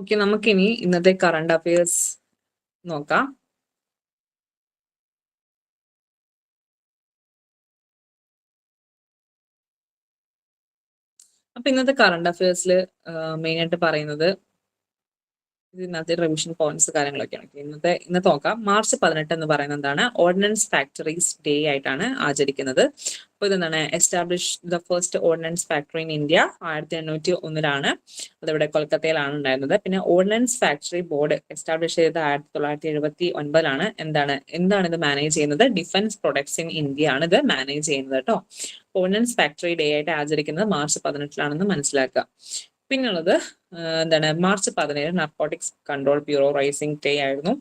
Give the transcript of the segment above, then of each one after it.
Okay, നമുക്കിനി ഇന്നത്തെ current affairs നോക്കാം. അപ്പൊ ഇന്നത്തെ കറണ്ട് അഫയേഴ്സിൽ മെയിൻ ആയിട്ട് പറയുന്നത് ഇതിനകത്ത് റിവിഷൻ പോയിന്റ്സ് കാര്യങ്ങളൊക്കെയാണ്. ഇന്നത്തെ നോക്കാം. March 18 എന്ന് പറയുന്നത് എന്താണ്? ഓർഡിനൻസ് ഫാക്ടറീസ് ഡേ ആയിട്ടാണ് ആചരിക്കുന്നത്. അപ്പൊ ഇതെന്താണ്? Establish the first ordinance factory in India 1801 അതിവിടെ കൊൽക്കത്തയിലാണ് ഉണ്ടായിരുന്നത്. പിന്നെ ഓർഡിനൻസ് ഫാക്ടറി ബോർഡ് എസ്റ്റാബ്ലിഷ് ചെയ്തത് 1979 എന്താണ് ഇത് മാനേജ് ചെയ്യുന്നത്? ഡിഫൻസ് പ്രൊഡക്ട്സ് ഇൻ ഇന്ത്യ ആണ് ഇത് മാനേജ് ചെയ്യുന്നത് കേട്ടോ. ഓർഡിനൻസ് ഫാക്ടറി ഡേ ആയിട്ട് ആചരിക്കുന്നത് March 18 മനസ്സിലാക്കുക. പിന്നുള്ളത് March 17 narcotics control bureau rising day ആയിരുന്നു.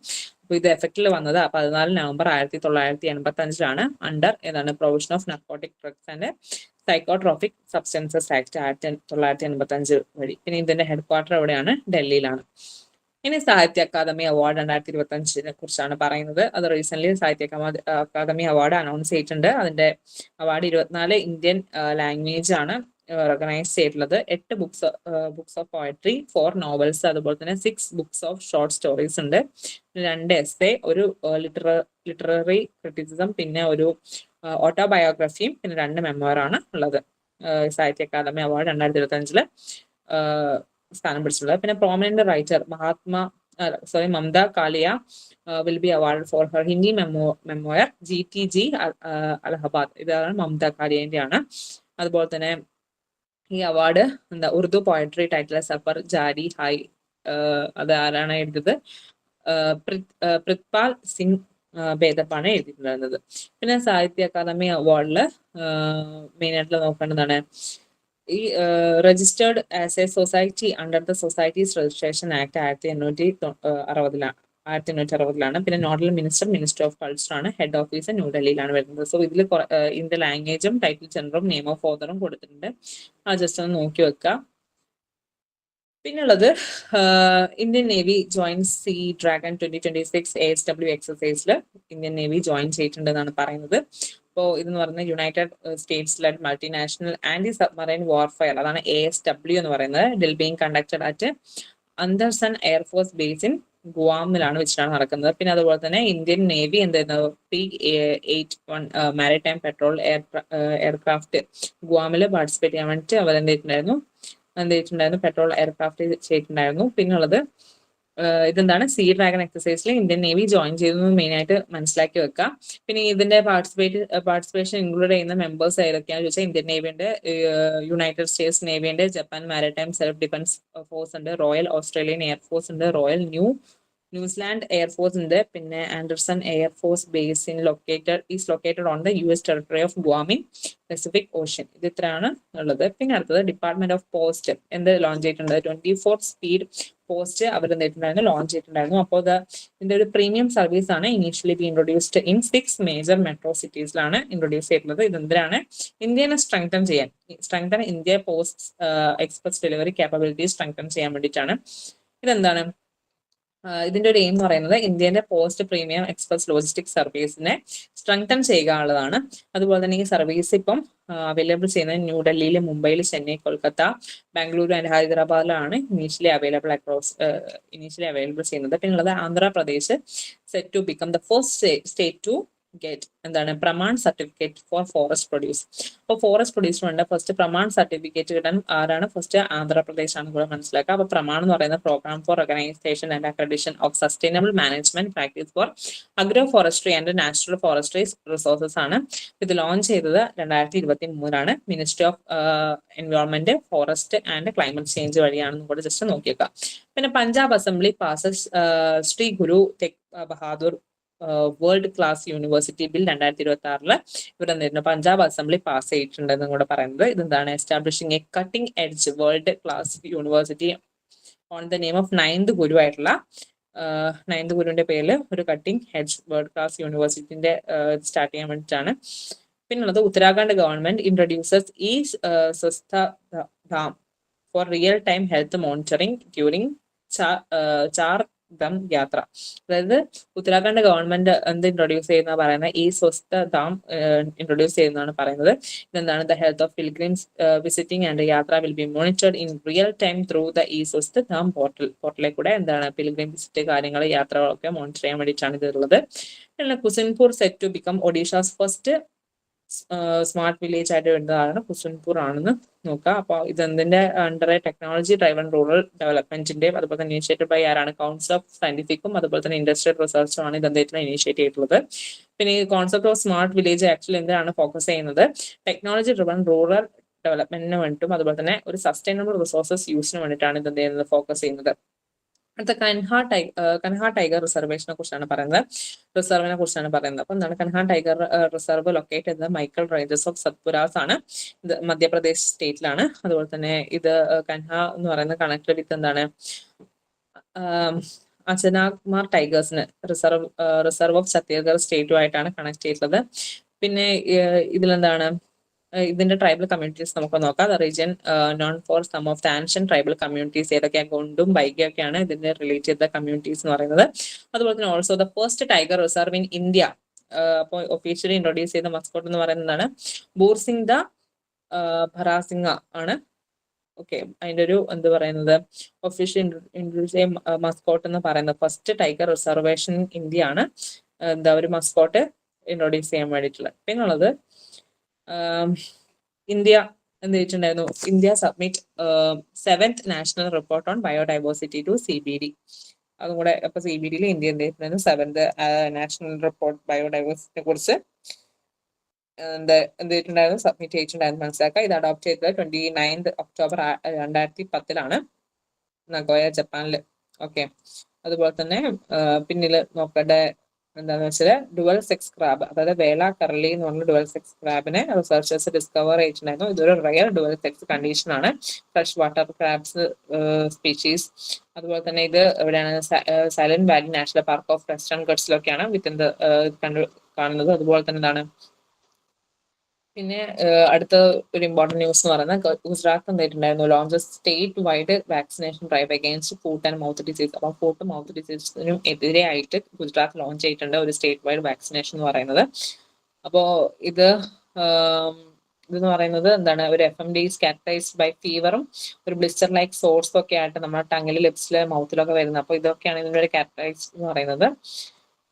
അപ്പൊ ഇത് എഫക്റ്റിൽ വന്നത് 14 November 1985 under provision of narcotic drugs and psychotropic substances act 1985 വഴി. പിന്നെ ഇതിന്റെ ഹെഡ് ക്വാർട്ടർ എവിടെയാണ്? ഡൽഹിയിലാണ്. ഇനി സാഹിത്യ അക്കാദമി അവാർഡ് 2025 കുറിച്ചാണ് പറയുന്നത്. അത് റീസെന്റ് സാഹിത്യ അക്കാദമി അവാർഡ് അനൗൺസ് ചെയ്തിട്ടുണ്ട്. അതിന്റെ അവാർഡ് 24 ഇന്ത്യൻ ലാംഗ്വേജ് ആണ് റെക്കഗ്നൈസ് ചെയ്തിട്ടുള്ളത്. 8 ബുക്സ് ഓഫ് പോയട്രി, 4 നോവൽസ്, അതുപോലെ തന്നെ 6 ബുക്സ് ഓഫ് ഷോർട്ട് സ്റ്റോറീസ് ഉണ്ട്, 2 എസ്സേ, ഒരു ലിറ്റററി ക്രിറ്റിസിസം, പിന്നെ ഒരു ഓട്ടോബയോഗ്രഫിയും, പിന്നെ 2 മെമ്മോറാണ് ഉള്ളത്. സാഹിത്യ അക്കാദമി അവാർഡ് 2025 സ്ഥാനം പിടിച്ചിട്ടുള്ളത്. പിന്നെ prominent writer Mamta Kalia will be award for her Hindi memoir GTG Allahabad. ഇതാണ് മമത കാലിയന്റെ ആണ്. അതുപോലെ തന്നെ ഈ award Urdu poetry title Safar Jari Hai, അത് ആരാണ് എഴുതിയത്? പ്രിത്പാൽ സിംഗ് ബേദപ്പാണ് എഴുതിയിട്ടുണ്ടായിരുന്നത്. പിന്നെ സാഹിത്യ അക്കാദമി അവാർഡില് മെയിൻ ആയിട്ട് നോക്കേണ്ടതാണ് ഈ registered as a society under the societies registration act 1860 പിന്നെ നോഡൽ മിനിസ്റ്റർ ഓഫ് കൾച്ചർ ആണ്. ഹെഡ് ഓഫീസ് ന്യൂഡൽഹിയിലാണ് വരുന്നത്. സോ ഇതിൽ ഇതിന്റെ ലാംഗ്വേജും ടൈറ്റിൽ ജനറും നെയിം ഓഫ് ഓതറും കൊടുത്തിട്ടുണ്ട്. ആ ജസ്റ്റ് ഒന്ന് നോക്കി വെക്കുക. പിന്നുള്ളത് Indian navy joins sea dragon 2026 ASW എക്സസൈസിൽ ഇന്ത്യൻ നേവി ജോയിൻ ചെയ്തിട്ടുണ്ടെന്നാണ് പറയുന്നത്. അപ്പോൾ ഇതെന്ന് പറയുന്നത് united states led multinational anti submarine warfare, അതാണ് ASW എന്ന് പറയുന്നത്. Drill being conducted at Anderson air force base in ഗുവാമിലാണ് വെച്ചിട്ടാണ് നടക്കുന്നത്. പിന്നെ അതുപോലെ തന്നെ Indian navy P-81 maritime patrol aircraft ഗുവാമിൽ പാർട്ടിസിപ്പേറ്റ് ചെയ്യാൻ വേണ്ടിയിട്ട് അവർ എന്ത് പെട്രോൾ എയർക്രാഫ്റ്റ് ചെയ്തിട്ടുണ്ടായിരുന്നു. പിന്നുള്ളത് ഇതെന്താണ്? സീ ഡ്രാഗൺ എക്സസൈസിൽ ഇന്ത്യൻ നേവി ജോയിൻ ചെയ്തതെന്ന് മെയിൻ ആയിട്ട് മനസ്സിലാക്കി വെക്കുക. പിന്നെ ഇതിന്റെ പാർട്ടിസിപ്പേഷൻ ഇൻക്ലൂഡ് ചെയ്യുന്ന മെമ്പേഴ്സ് ഏതൊക്കെയാണെന്ന് ചോദിച്ചാൽ ഇന്ത്യൻ നേവിയുടെ, യുണൈറ്റഡ് സ്റ്റേറ്റ്സ് നേവിയുടെ, Japan maritime self defence force ഉണ്ട്, റോയൽ ഓസ്ട്രേലിയൻ എയർഫോഴ്സ് ഉണ്ട്, റോയൽ ന്യൂസിലാൻഡ് എയർഫോഴ്സ് ഉണ്ട്, പിന്നെ Anderson air force base located on the US territory of Guam in Pacific ocean. ഇത് ഇത്രയാണ് ഉള്ളത്. പിന്നെ അടുത്തത് ഡിപ്പാർട്ട്മെന്റ് ഓഫ് പോസ്റ്റ് ലോഞ്ച് ചെയ്തിട്ടുണ്ട്. 24 സ്പീഡ് പോസ്റ്റ് അവർ ലോഞ്ച് ചെയ്തിട്ടുണ്ടായിരുന്നു. അപ്പോൾ ഇതിന്റെ ഒരു പ്രീമിയം സർവീസ് ആണ് initially introduced in 6 major metro സിറ്റീസിലാണ് ഇൻട്രൊഡ്യൂസ് ചെയ്തിട്ടുള്ളത്. ഇതെന്തിനാണ്? ഇന്ത്യനെ strengthen India post express delivery capability strengthen ചെയ്യാൻ വേണ്ടിയിട്ടാണ്. ഇതെന്താണ്? ഇതിന്റെ ഒരു എയിം എന്ന് പറയുന്നത് ഇന്ത്യന്റെ പോസ്റ്റ് പ്രീമിയം എക്സ്പ്രസ് ലോജിസ്റ്റിക് സർവീസിനെ സ്ട്രെങ്തൻ ചെയ്യുക എന്നുള്ളതാണ്. അതുപോലെ തന്നെ ഈ സർവീസ് ഇപ്പം അവൈലബിൾ ചെയ്യുന്നത് ന്യൂഡൽഹിയിൽ, മുംബൈയിൽ, ചെന്നൈ, കൊൽക്കത്ത, ബാംഗ്ലൂരു ആൻഡ് ഹൈദരാബാദിലാണ് ഇനീഷ്യലി അവൈലബിൾ ചെയ്യുന്നത്. പിന്നുള്ളത് Andhra Pradesh set to become the first state to get Praman certificate for forest produce. അപ്പോൾ ഫോറസ്റ്റ് പ്രൊഡ്യൂസിന് വേണ്ട ഫസ്റ്റ് പ്രമാൺ സർട്ടിഫിക്കറ്റ് കിട്ടാൻ ആരാണ്? ഫസ്റ്റ് ആന്ധ്രാപ്രദേശ് ആണ് കൂടെ മനസ്സിലാക്കുക. അപ്പൊ പ്രമാൺ എന്ന് പറയുന്ന program for organisation and accreditation of sustainable management practice for agro forestry and natural forestry resources ആണ്. ഇത് ലോഞ്ച് ചെയ്തത് 2023 ministry of environment, forest and climate change വഴിയാണെന്നും കൂടെ ജസ്റ്റ് നോക്കിയേക്കാം. പിന്നെ Punjab assembly passes Shri Guru Tegh Bahadur world class university bill 2026 ഇവിടെ Punjab assembly pass ചെയ്തിട്ടുണ്ടെന്ന് കൂടെ പറയുന്നത്. ഇതെന്താണ്? Establishing a cutting edge world class university on the name of 9th ഗുരു ആയിട്ടുള്ള 9th ഗുരുവിന്റെ പേരിൽ ഒരു കട്ടിംഗ് എഡ്ജ് വേൾഡ് ക്ലാസ് യൂണിവേഴ്സിറ്റിന്റെ സ്റ്റാർട്ട് ചെയ്യാൻ വേണ്ടിയിട്ടാണ്. പിന്നുള്ളത് ഉത്തരാഖണ്ഡ് ഗവൺമെന്റ് ഇൻട്രൊഡ്യൂസസ് ഈ Swasth Dham for real time health monitoring during Char Dham Yatra. അതായത് ഉത്തരാഖണ്ഡ് ഗവൺമെന്റ് എന്ത് ഇൻട്രൊഡ്യൂസ് ചെയ്യുന്ന പറയുന്നത് ഈ സ്വസ്ഥ ധാം ഇൻട്രൊഡ്യൂസ് ചെയ്യുന്നതാണ് പറയുന്നത്. ഇതെന്താണ്? The health of pilgrims visiting and yatra will be monitored in real time through the ഈ സ്വസ്ഥ ധാം പോർട്ടലിൽ കൂടെ എന്താണ് പിൽഗ്രിം വിസിറ്റ് കാര്യങ്ങൾ യാത്രകളൊക്കെ മോണിറ്റർ ചെയ്യാൻ വേണ്ടിയിട്ടാണ് ഇത് ഉള്ളത്. പിന്നെ Kusinpur set to become Odisha's first smart village ആയിട്ട് വരുന്നതാണ് കുസുൻപൂർ ആണെന്ന് നോക്കുക. അപ്പോൾ ഇത് എന്തിന്റെ അണ്ടർ ടെക്നോളജി ഡ്രൈവൺ റൂറൽ ഡെവലപ്മെന്റിന്റെയും അതുപോലെ തന്നെ ഇനിഷ്യേറ്റഡ് ബൈ ആരാണ്? കൗൺസിൽ ഓഫ് സയന്റിഫിക്കും അതുപോലെ തന്നെ ഇൻഡസ്ട്രിയൽ റിസർച്ചും ആണ് ഇത് അദ്ദേഹത്തിന് ഇനിഷ്യേറ്റ് ചെയ്തിട്ടുള്ളത്. പിന്നെ ഈ concept of smart village actually എന്താണ് ഫോക്കസ് ചെയ്യുന്നത്? ടെക്നോളജി ഡ്രിവൺ റൂറൽ ഡെവലപ്മെന്റിന് വേണ്ടിയിട്ടും അതുപോലെ തന്നെ ഒരു സസ്റ്റൈനബിൾ റിസോഴ്സസ് യൂസിന് വേണ്ടിയിട്ടാണ് ഇത് എന്ത് ചെയ്യുന്നത്? ഫോക്കസ് ചെയ്യുന്നത്. അടുത്ത കൻഹ ടൈഗർ റിസർവേഷനെ കുറിച്ചാണ് പറയുന്നത്. റിസർവിനെ കുറിച്ചാണ് പറയുന്നത്. അപ്പൊ എന്താണ് കൻഹ ടൈഗർ റിസർവ് ലൊക്കേറ്റ് ചെയ്തത് മൈക്കൽ റേഞ്ചസ് ഓഫ് സത്പുരാസ് ആണ്. ഇത് മധ്യപ്രദേശ് സ്റ്റേറ്റിലാണ്. അതുപോലെ തന്നെ ഇത് കൻഹ എന്ന് പറയുന്നത് കണക്ട് വിത്ത് എന്താണ് അചനാകുമാർ ടൈഗേഴ്സിന് റിസർവ് ഓഫ് ഛത്തീസ്ഗഡ് സ്റ്റേറ്റുമായിട്ടാണ് കണക്ട് ചെയ്തിട്ടുള്ളത്. പിന്നെ ഇതിലെന്താണ് ഇതിന്റെ ട്രൈബൽ കമ്മ്യൂണിറ്റീസ് നമുക്ക് നോക്കാം. Region known for some of the ancient tribal communities ഏതൊക്കെയാണ്? ഗുണ്ടും ബൈഗയൊക്കെയാണ് ഇതിന്റെ റിലേറ്റ് ചെയ്ത കമ്മ്യൂണിറ്റീസ് എന്ന് പറയുന്നത്. അതുപോലെ തന്നെ also the first tiger reserve in India അപ്പോൾ ഒഫീഷ്യലി ഇൻട്രൊഡ്യൂസ് ചെയ്ത മസ്കോട്ട് എന്ന് പറയുന്നതാണ് ബൂർസിംഗ് ദ ഭരാസിംഗ ആണ്. ഓക്കെ, അതിന്റെ ഒരു എന്ത് പറയുന്നത് ഒഫീഷ്യൽ ഇൻട്രൊഡ്യൂസ് ചെയ്ത മസ്കോട്ട് എന്ന് പറയുന്നത് ഫസ്റ്റ് ടൈഗർ റിസർവേഷൻ ഇന്ത്യ ആണ് എന്താ ഒരു മസ്കോട്ട് ഇൻട്രൊഡ്യൂസ് ചെയ്യാൻ വേണ്ടിയിട്ടുള്ളത്. പിന്നുള്ളത് ഇന്ത്യ എന്ത് ചെയ്തിട്ടുണ്ടായിരുന്നു? India submit 7th national report on biodiversity to CBD. അതും കൂടെ അപ്പൊ CBDയിൽ ഇന്ത്യ എന്ത് ചെയ്തിട്ടുണ്ടായിരുന്നു? 7th നാഷണൽ റിപ്പോർട്ട് ബയോഡൈവേഴ്സിറ്റിയെ കുറിച്ച് എന്ത് ചെയ്തിട്ടുണ്ടായിരുന്നു? സബ്മിറ്റ് ചെയ്തിട്ടുണ്ടായിരുന്നു മനസ്സിലാക്കുക. ഇത് അഡോപ്റ്റ് ചെയ്തത് 29th ഒക്ടോബർ 2010 നഗോയ ജപ്പാനില്. ഓക്കെ, അതുപോലെ തന്നെ പിന്നില് നോക്കട്ടെ എന്താന്ന് വെച്ചാൽ ഡുവൽ സെക്സ് ക്രാബ്, അതായത് വേള കർലി എന്ന് പറഞ്ഞ ഡുവൽ സെക്സ് ക്രാബിനെ റിസർച്ചേഴ്സ് ഡിസ്കവർ ചെയ്തിട്ടുണ്ടായിരുന്നു. ഇതൊരു റയർ ഡുവൽ സെക്സ് കണ്ടീഷൻ ആണ്. Fresh water crabs species. അതുപോലെ തന്നെ ഇത് എവിടെയാണ്? Silent valley national park of western ഗട്ട്സിലൊക്കെയാണ് വിത്തിൻ കാണുന്നത്. അതുപോലെ തന്നെ എന്താണ് പിന്നെ അടുത്ത ഒരു ഇമ്പോർട്ടന്റ് ന്യൂസ് എന്ന് പറയുന്നത് ഗുജറാത്ത് എന്തായിട്ടുണ്ടായിരുന്നു? Launch state wide vaccination drive against foot and mouth disease. അപ്പം ഫുട്ട് മൗത്ത് ഡിസീസിനും എതിരെയായിട്ട് ഗുജറാത്ത് ലോഞ്ച് ചെയ്തിട്ടുണ്ട് ഒരു സ്റ്റേറ്റ് വൈഡ് വാക്സിനേഷൻ എന്ന് പറയുന്നത്. അപ്പോൾ ഇതെന്ന് പറയുന്നത് എന്താണ്? ഒരു FMD ക്യാരക്ടറൈസ്ഡ് ബൈ ഫീവറും ഒരു ബ്ലിസ്റ്റർ ലൈക്ക് സോഴ്സും ഒക്കെ ആയിട്ട് നമ്മുടെ ടങ്ങിൽ ലിപ്സില് മൗത്തിലൊക്കെ വരുന്നത്. അപ്പോൾ ഇതൊക്കെയാണ് ഇതിന്റെ ഒരു ക്യാരക്ടറൈസ് എന്ന് പറയുന്നത്.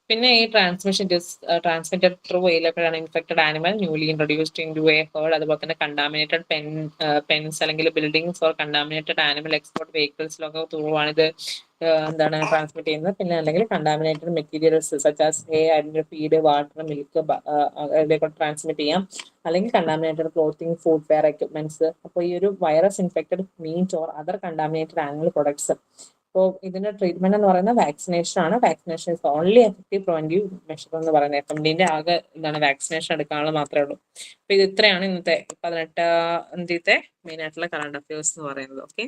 പിന്നെ ഈ ട്രാൻസ്മിറ്റഡ് ത്രൂ എയിലൊക്കെയാണ് infected animal newly introduced into a herd. അതുപോലെ തന്നെ കണ്ടാമിനേറ്റഡ് പെൻസ് അല്ലെങ്കിൽ buildings or contaminated animal export വെഹിക്കിൾസിലൊക്കെ ത്രൂ ആണ് ഇത് എന്താണ് ട്രാൻസ്മിറ്റ് ചെയ്യുന്നത്. പിന്നെ അല്ലെങ്കിൽ കണ്ടാമിനേറ്റഡ് മെറ്റീരിയൽസ് സച്ച് ആസ് അതിന്റെ ഫീഡ്, വാട്ടർ, മിൽക്ക് ഇതിലേക്ക് ട്രാൻസ്മിറ്റ് ചെയ്യാം. അല്ലെങ്കിൽ contaminated clothing, footwear equipments. അപ്പോൾ ഈ ഒരു virus infected meat or other contaminated animal products. അപ്പോൾ ഇതിന്റെ ട്രീറ്റ്മെന്റ് എന്ന് പറയുന്നത് വാക്സിനേഷൻ ആണ്. Vaccination is only effective preventive measure എന്ന് പറയുന്നത്. FMDന്റെ ആകെ എന്താണ് വാക്സിനേഷൻ എടുക്കാനുള്ള മാത്രമേ ഉള്ളൂ. അപ്പൊ ഇത് ഇത്രയാണ് ഇന്നത്തെ 18ാം തീയതിത്തെ മെയിൻ ആയിട്ടുള്ള കറണ്ട് അഫയേഴ്സ് എന്ന് പറയുന്നത്. ഓക്കെ.